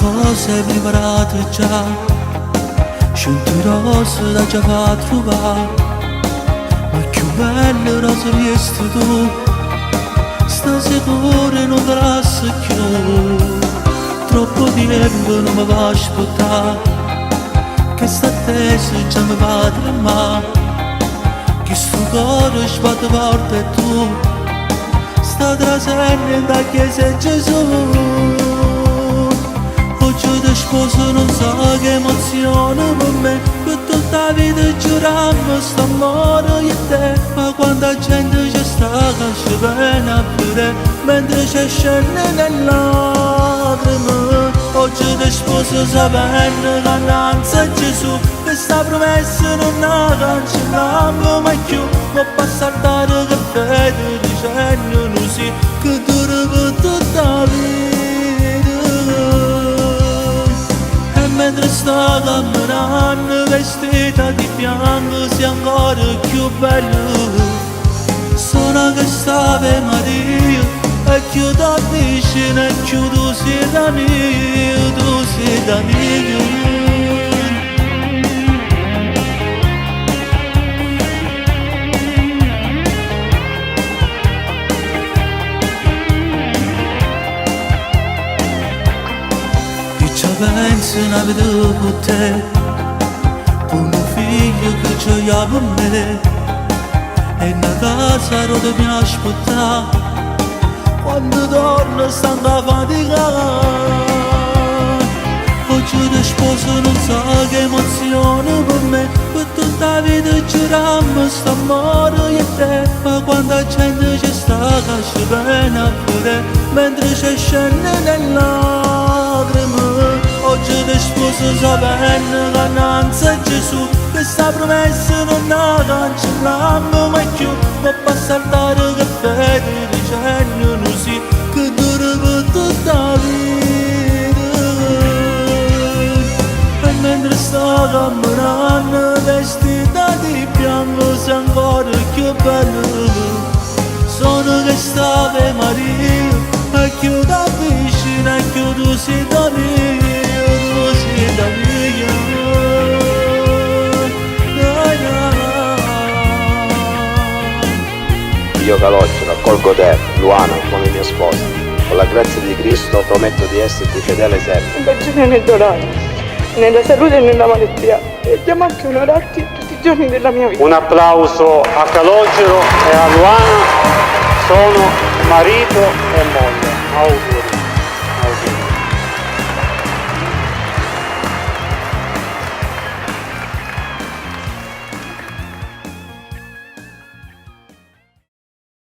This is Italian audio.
cose preparate già, scelte rose da già fa trovare, ma più belle rose riesti tu, sta sicuro non verrà più, troppo tempo non mi va a aspettare, che sta attesa già mi va a tremare, che sto cuore sbatte forte e tu, sta trasendo da chiesa Gesù. Oggi ti sposo non so che emozione per me, per tutta la vita giurammo sto amore io e te, ma quanta gente ci sta che ci viene a vedere, mentre ci scende nelle lacrime. Oggi ti sposo sapendo che innanzi a Gesù, questa promessa non la cancelliamo mai più, ma basta dare che fede dicendo non sì, che dura per tutta la vita. Mentre sto camminando vestita di bianco sei ancora più bello, sono che stave Maria e più da vicino e più tu sei da mio, tu sei da mio. Penso una vita con te, per un figlio che gioia per me, e una casa dove mi aspetta, quando torno stanca faticata. Oggi ti sposo non so che emozione per me, per tutta la vita giurammo sto amore io e te, ma quanta gente ci sta che ci viene a vedere, mentre ci scende nelle lacrime. Oggi ti sposo sapendo che innanzi a Gesù, questa promessa non la cancelliamo mai più, ma basta dare che fede dicendo non sì, che dura per tutta la vita. E mentre sto camminando vestita di bianco sei ancora più bello, sono che stave Maria e più da vicino e più tu sei da mia. Io Calogero accolgo te, Luana, come mia sposa. Con la grazia di Cristo prometto di esserti fedele sempre. In pace nel dolore, nella salute e nella malattia. E chiamo anche onorarti tutti i giorni della mia vita. Un applauso a Calogero e a Luana, sono marito e moglie. Auguri.